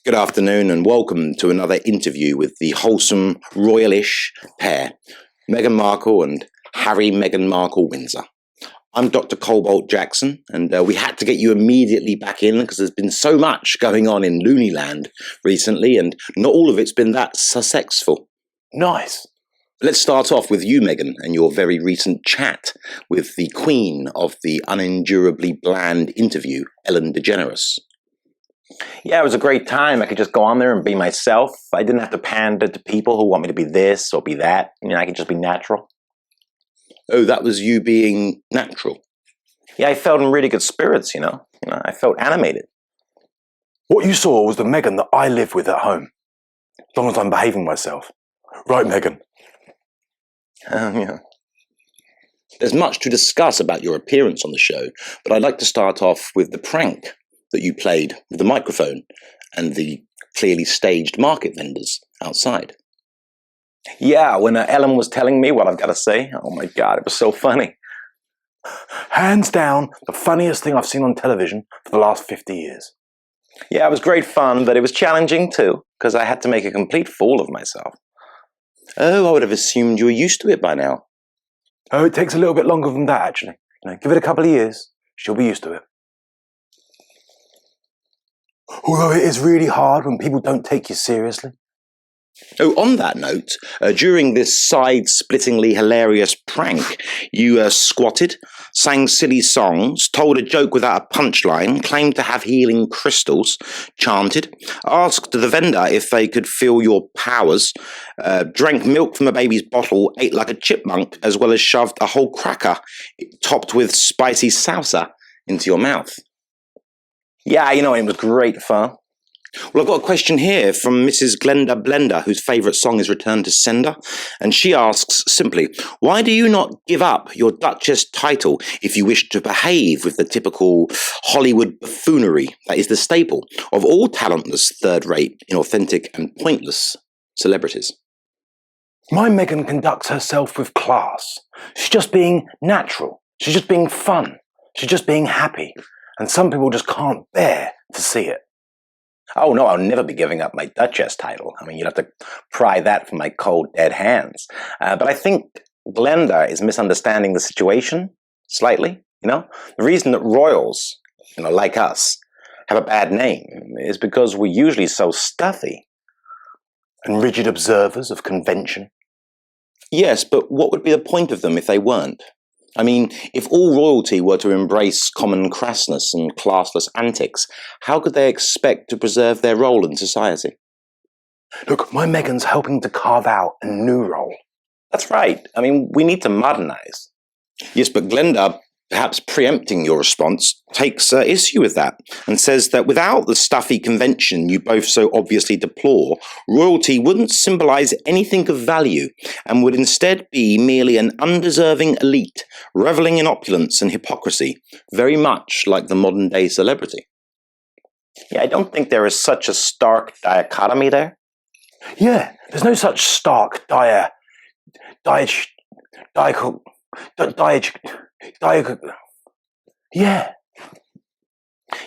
Good afternoon and welcome to another interview with the wholesome, royalish pair, Meghan Markle and Harry Meghan Markle Windsor. I'm Dr. Cobalt Jackson, and we had to get you immediately back in because there's been so much going on in Loonyland recently, and not all of it's been that successful. Nice. Let's start off with you, Meghan, and your very recent chat with the queen of the unendurably bland interview, Ellen DeGeneres. Yeah, it was a great time. I could just go on there and be myself. I didn't have to pander to people who want me to be this or be that. I could just be natural. Oh, that was you being natural? Yeah, I felt in really good spirits, I felt animated. What you saw was the Meghan that I live with at home, as long as I'm behaving myself. Right, Meghan? Yeah. There's much to discuss about your appearance on the show, but I'd like to start off with the prank that you played with the microphone and the clearly staged market vendors outside. Yeah, when Ellen was telling me what I've got to say, oh my God, it was so funny. Hands down, the funniest thing I've seen on television for the last 50 years. Yeah, it was great fun, but it was challenging too, because I had to make a complete fool of myself. Oh, I would have assumed you were used to it by now. Oh, it takes a little bit longer than that, actually. Give it a couple of years, she'll be used to it. Although it is really hard when people don't take you seriously. Oh, on that note, during this side-splittingly hilarious prank, you squatted, sang silly songs, told a joke without a punchline, claimed to have healing crystals, chanted, asked the vendor if they could feel your powers, drank milk from a baby's bottle, ate like a chipmunk, as well as shoved a whole cracker topped with spicy salsa into your mouth. Yeah, it was great fun. Well, I've got a question here from Mrs. Glenda Blender, whose favourite song is Return to Sender, and she asks simply, why do you not give up your Duchess title if you wish to behave with the typical Hollywood buffoonery that is the staple of all talentless, third-rate, inauthentic and pointless celebrities? My Meghan conducts herself with class. She's just being natural. She's just being fun. She's just being happy. And some people just can't bear to see it. Oh, no, I'll never be giving up my Duchess title. You'd have to pry that from my cold, dead hands. But I think Glenda is misunderstanding the situation slightly, The reason that royals, like us, have a bad name is because we're usually so stuffy. And rigid observers of convention. Yes, but what would be the point of them if they weren't? If all royalty were to embrace common crassness and classless antics, how could they expect to preserve their role in society? Look, my Meghan's helping to carve out a new role. That's right. We need to modernize. Yes, but Glenda, perhaps preempting your response, takes issue with that and says that without the stuffy convention you both so obviously deplore, royalty wouldn't symbolize anything of value and would instead be merely an undeserving elite, reveling in opulence and hypocrisy, very much like the modern-day celebrity. Yeah, I don't think there is such a stark dichotomy there. Yeah, there's no such stark Yeah.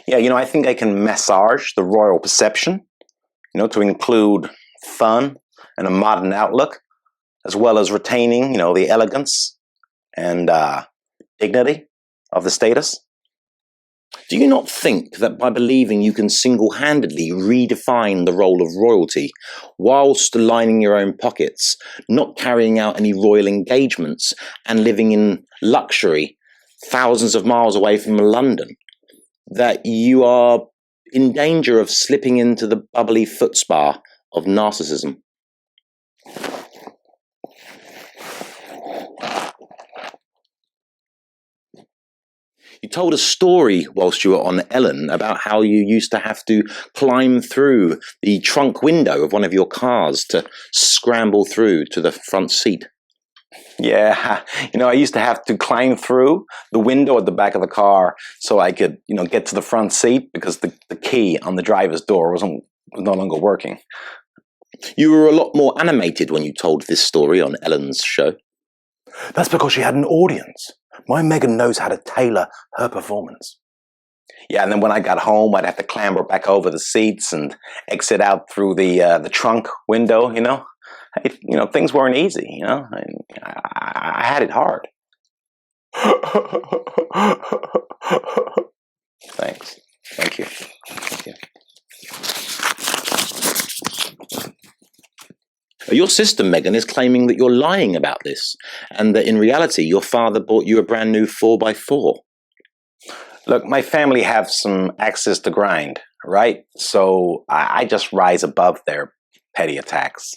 Yeah, I think I can massage the royal perception, to include fun and a modern outlook, as well as retaining, the elegance and dignity of the status. Do you not think that by believing you can single-handedly redefine the role of royalty, whilst lining your own pockets, not carrying out any royal engagements, and living in luxury thousands of miles away from London, that you are in danger of slipping into the bubbly footspa of narcissism? You told a story whilst you were on Ellen about how you used to have to climb through the trunk window of one of your cars to scramble through to the front seat. Yeah, I used to have to climb through the window at the back of the car so I could, get to the front seat because the key on the driver's door was no longer working. You were a lot more animated when you told this story on Ellen's show. That's because she had an audience. My Meghan knows how to tailor her performance. Yeah, and then when I got home, I'd have to clamber back over the seats and exit out through the trunk window. Things weren't easy. I had it hard. Thanks. Thank you. Thank you. Your sister Meghan is claiming that you're lying about this, and that in reality your father bought you a brand new 4x4. Look, my family have some axes to grind, right? So I just rise above their petty attacks.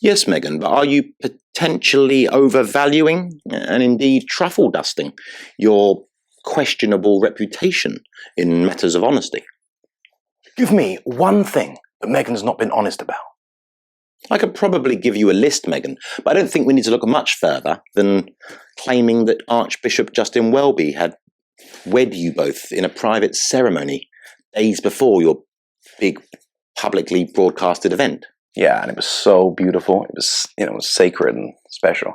Yes, Meghan, but are you potentially overvaluing and indeed truffle dusting your questionable reputation in matters of honesty? Give me one thing that Meghan's not been honest about. I could probably give you a list, Meghan, but I don't think we need to look much further than claiming that Archbishop Justin Welby had wed you both in a private ceremony days before your big publicly broadcasted event. Yeah, and it was so beautiful. It was sacred and special.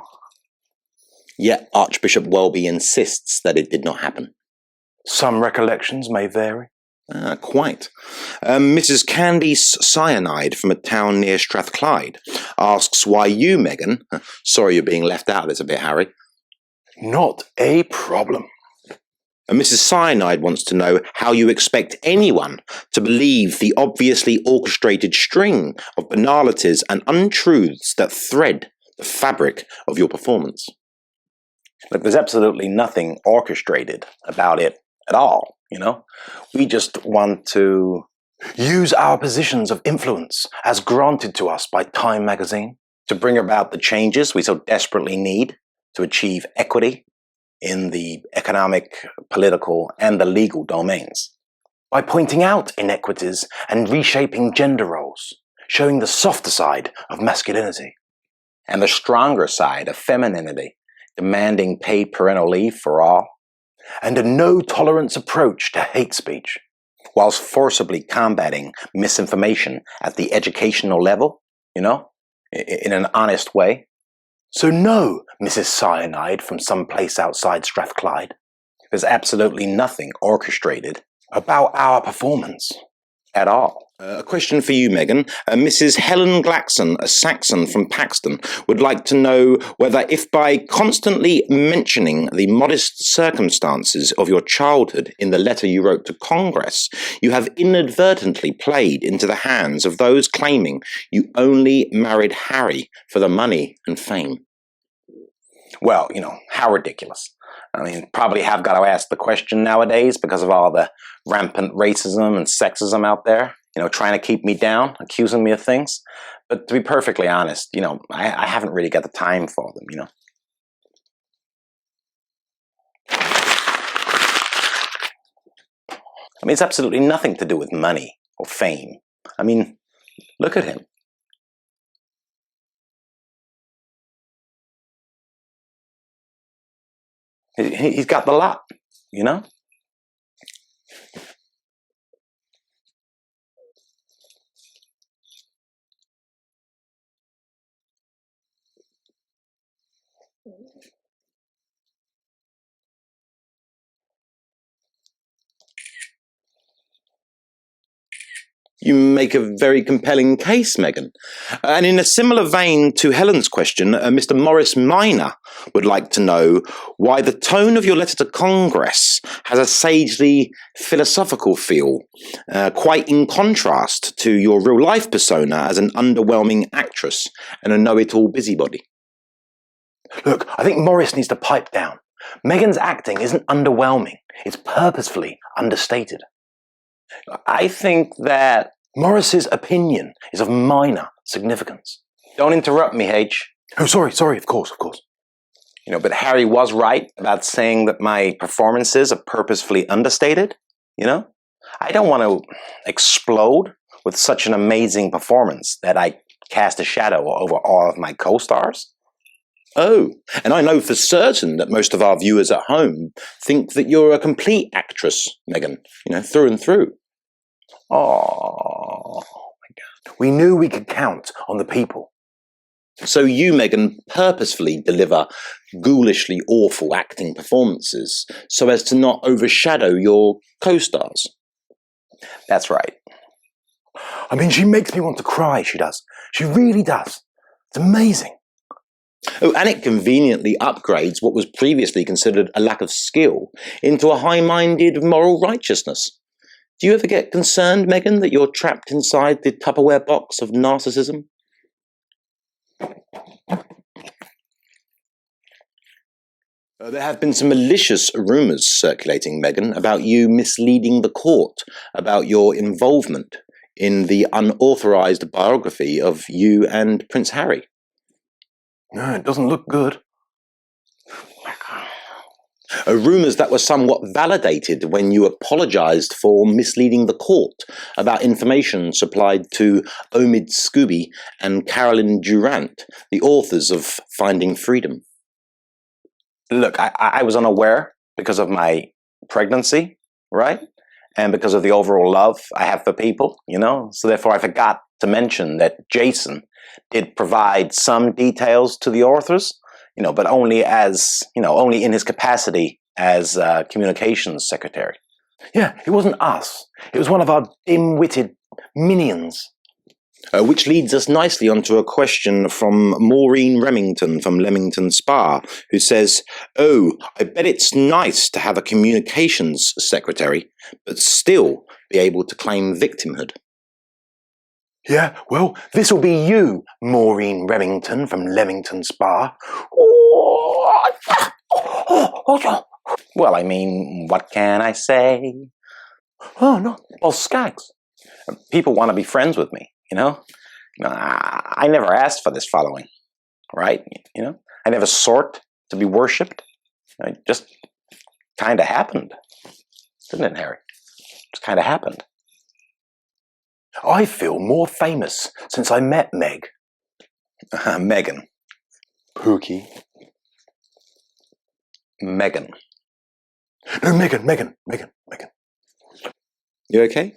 Yet Archbishop Welby insists that it did not happen. Some recollections may vary. Quite. Mrs. Candice Cyanide from a town near Strathclyde asks why you, Meghan, sorry you're being left out of this a bit, Harry. Not a problem. And Mrs. Cyanide wants to know how you expect anyone to believe the obviously orchestrated string of banalities and untruths that thread the fabric of your performance. Look, there's absolutely nothing orchestrated about it at all. We just want to use our positions of influence as granted to us by Time magazine to bring about the changes we so desperately need to achieve equity in the economic, political, and the legal domains. By pointing out inequities and reshaping gender roles, showing the softer side of masculinity and the stronger side of femininity, demanding paid parental leave for all, and a no-tolerance approach to hate speech, whilst forcibly combating misinformation at the educational level, in an honest way. So no, Mrs. Cyanide from some place outside Strathclyde. There's absolutely nothing orchestrated about our performance at all. A question for you, Meghan. Mrs. Helen Glaxon, a Saxon from Paxton, would like to know whether if by constantly mentioning the modest circumstances of your childhood in the letter you wrote to Congress, you have inadvertently played into the hands of those claiming you only married Harry for the money and fame. Well, how ridiculous. I mean, probably have got to ask the question nowadays because of all the rampant racism and sexism out there, trying to keep me down, accusing me of things. But to be perfectly honest, I haven't really got the time for them, I mean, it's absolutely nothing to do with money or fame. I mean, look at him. He's got the lot, You make a very compelling case, Meghan. And in a similar vein to Helen's question, Mr. Morris Minor would like to know why the tone of your letter to Congress has a sagely philosophical feel, quite in contrast to your real-life persona as an underwhelming actress and a know-it-all busybody. Look, I think Morris needs to pipe down. Meghan's acting isn't underwhelming. It's purposefully understated. I think that Morris's opinion is of minor significance. Don't interrupt me, H. Oh, sorry, of course. But Harry was right about saying that my performances are purposefully understated, I don't want to explode with such an amazing performance that I cast a shadow over all of my co-stars. Oh, and I know for certain that most of our viewers at home think that you're a complete actress, Meghan, through and through. Oh, my God. We knew we could count on the people. So you, Meghan, purposefully deliver ghoulishly awful acting performances so as to not overshadow your co-stars. That's right. I mean, she makes me want to cry, she does. She really does. It's amazing. Oh, and it conveniently upgrades what was previously considered a lack of skill into a high-minded moral righteousness. Do you ever get concerned, Meghan, that you're trapped inside the Tupperware box of narcissism? There have been some malicious rumours circulating, Meghan, about you misleading the court about your involvement in the unauthorised biography of you and Prince Harry. No, it doesn't look good. Rumours that were somewhat validated when you apologised for misleading the court about information supplied to Omid Scooby and Carolyn Durant, the authors of Finding Freedom. Look, I was unaware because of my pregnancy, right? And because of the overall love I have for people, So therefore I forgot to mention that Jason did provide some details to the authors, but only only in his capacity as communications secretary. Yeah, it wasn't us. It was one of our dim-witted minions. Which leads us nicely onto a question from Maureen Remington from Leamington Spa, who says, "Oh, I bet it's nice to have a communications secretary, but still be able to claim victimhood." Yeah, well, this'll be you, Maureen Remington from Leamington Spa. Well, I mean, what can I say? Oh, no, well, Skaggs. People want to be friends with me, I never asked for this following, right? I never sought to be worshipped. It just kind of happened, didn't it, Harry? Just kind of happened. I feel more famous since I met Meg. Meghan. Pookie. Meghan. No, Meghan. You okay?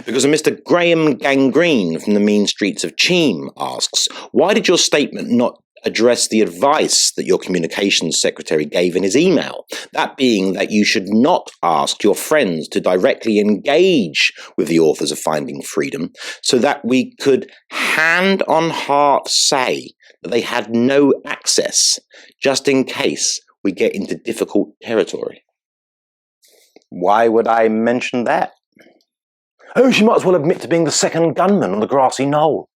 Because Mr. Graham Gangrene from the mean streets of Cheam asks, why did your statement not address the advice that your communications secretary gave in his email? That being that you should not ask your friends to directly engage with the authors of Finding Freedom, so that we could hand on heart say that they had no access, just in case we get into difficult territory. Why would I mention that? Oh, she might as well admit to being the second gunman on the grassy knoll.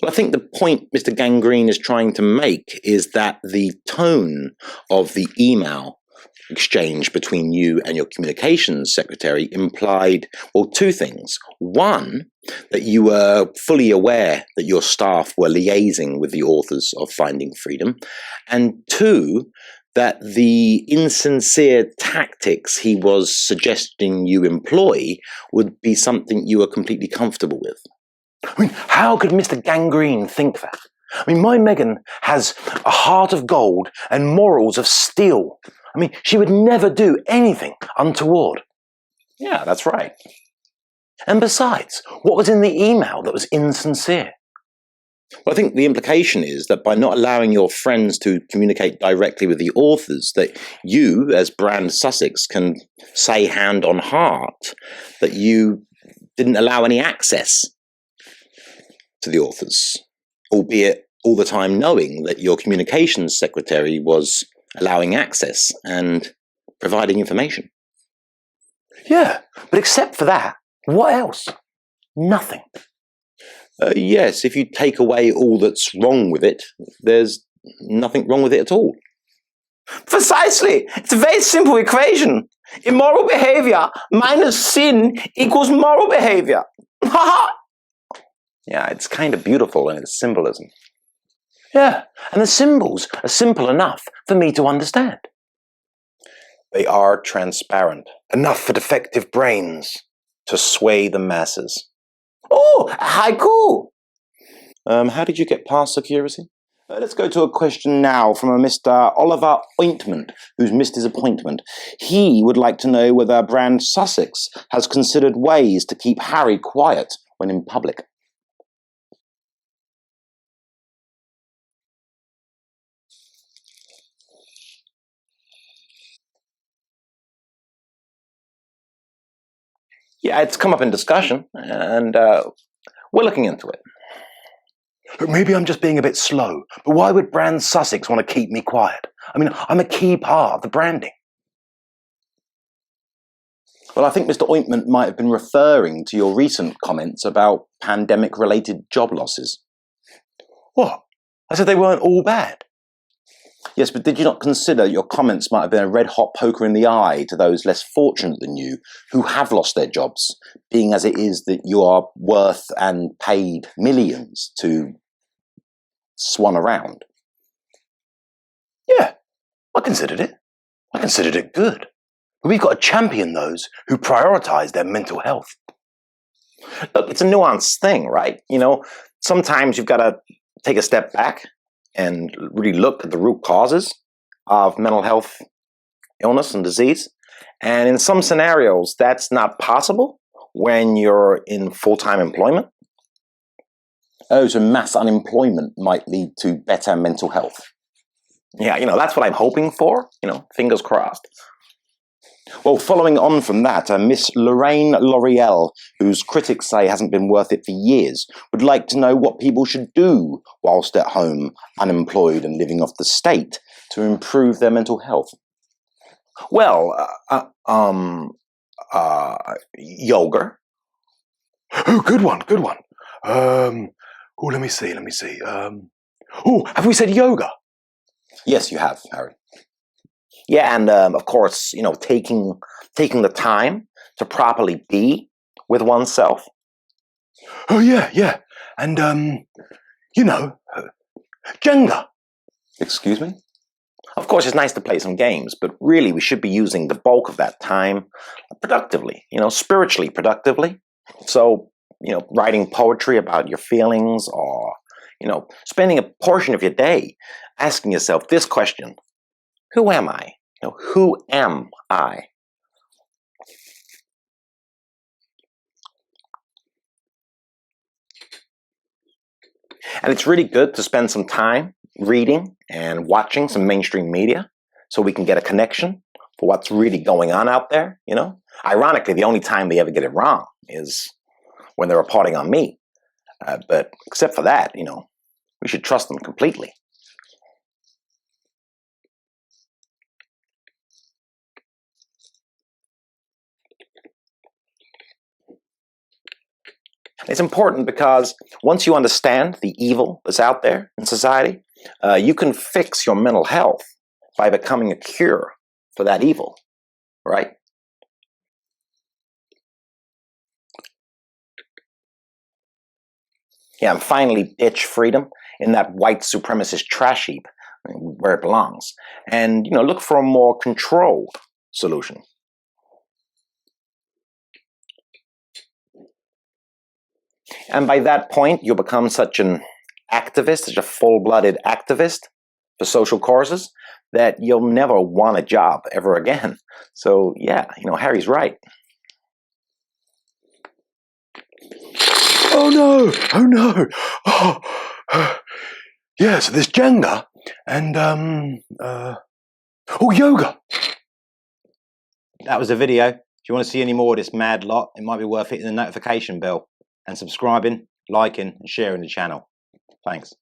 Well, I think the point Mr. Gangrene is trying to make is that the tone of the email exchange between you and your communications secretary implied, well, two things. One, that you were fully aware that your staff were liaising with the authors of Finding Freedom. And two, that the insincere tactics he was suggesting you employ would be something you were completely comfortable with. I mean, how could Mr. Gangrene think that? I mean, my Meghan has a heart of gold and morals of steel. I mean, she would never do anything untoward. Yeah, that's right. And besides, what was in the email that was insincere? Well, I think the implication is that by not allowing your friends to communicate directly with the authors, that you, as Brand Sussex, can say hand on heart that you didn't allow any access to the authors, albeit all the time knowing that your communications secretary was allowing access and providing information. Yeah, but except for that, what else? Nothing. Yes, if you take away all that's wrong with it, there's nothing wrong with it at all. Precisely. It's a very simple equation. Immoral behavior minus sin equals moral behavior. Yeah, it's kind of beautiful in its symbolism. Yeah, and the symbols are simple enough for me to understand. They are transparent. Enough for defective brains. To sway the masses. Oh, haiku! How did you get past security? Let's go to a question now from a Mr. Oliver Ointment, who's missed his appointment. He would like to know whether Brand Sussex has considered ways to keep Harry quiet when in public. Yeah, it's come up in discussion, and we're looking into it. Maybe I'm just being a bit slow, but why would Brand Sussex want to keep me quiet? I mean, I'm a key part of the branding. Well, I think Mr. Ointment might have been referring to your recent comments about pandemic-related job losses. What? I said they weren't all bad. Yes, but did you not consider your comments might have been a red-hot poker in the eye to those less fortunate than you who have lost their jobs, being as it is that you are worth and paid millions to swan around? Yeah, I considered it. I considered it good. But we've got to champion those who prioritise their mental health. Look, it's a nuanced thing, right? You know, sometimes you've got to take a step back and really look at the root causes of mental health illness and disease. And in some scenarios, that's not possible when you're in full-time employment. Oh, so mass unemployment might lead to better mental health. Yeah, you know, that's what I'm hoping for. You know, fingers crossed. Well, following on from that, Miss Lorraine L'Oreal, whose critics say hasn't been worth it for years, would like to know what people should do whilst at home, unemployed and living off the state to improve their mental health. Well, yoga. Oh, good one, good one. Let me see. Have we said yoga? Yes, you have, Harry. Yeah, and of course, you know, taking the time to properly be with oneself. Oh, yeah. And, Jenga. Excuse me? Of course, it's nice to play some games, but really we should be using the bulk of that time productively, you know, spiritually productively. So, you know, writing poetry about your feelings, or, you know, spending a portion of your day asking yourself this question: who am I? You know, who am I? And it's really good to spend some time reading and watching some mainstream media so we can get a connection for what's really going on out there, you know? Ironically, the only time they ever get it wrong is when they're reporting on me. But except for that, you know, we should trust them completely. It's important because once you understand the evil that's out there in society, you can fix your mental health by becoming a cure for that evil, right? Yeah, and finally ditch freedom in that white supremacist trash heap where it belongs, and, you know, look for a more controlled solution. And by that point, you'll become such an activist, such a full-blooded activist for social causes, that you'll never want a job ever again. So yeah, you know, Harry's right. Oh no! Oh, yeah, so there's Jenga and, yoga. That was a video. If you want to see any more of this mad lot, it might be worth hitting the notification bell and subscribing, liking and sharing the channel. Thanks.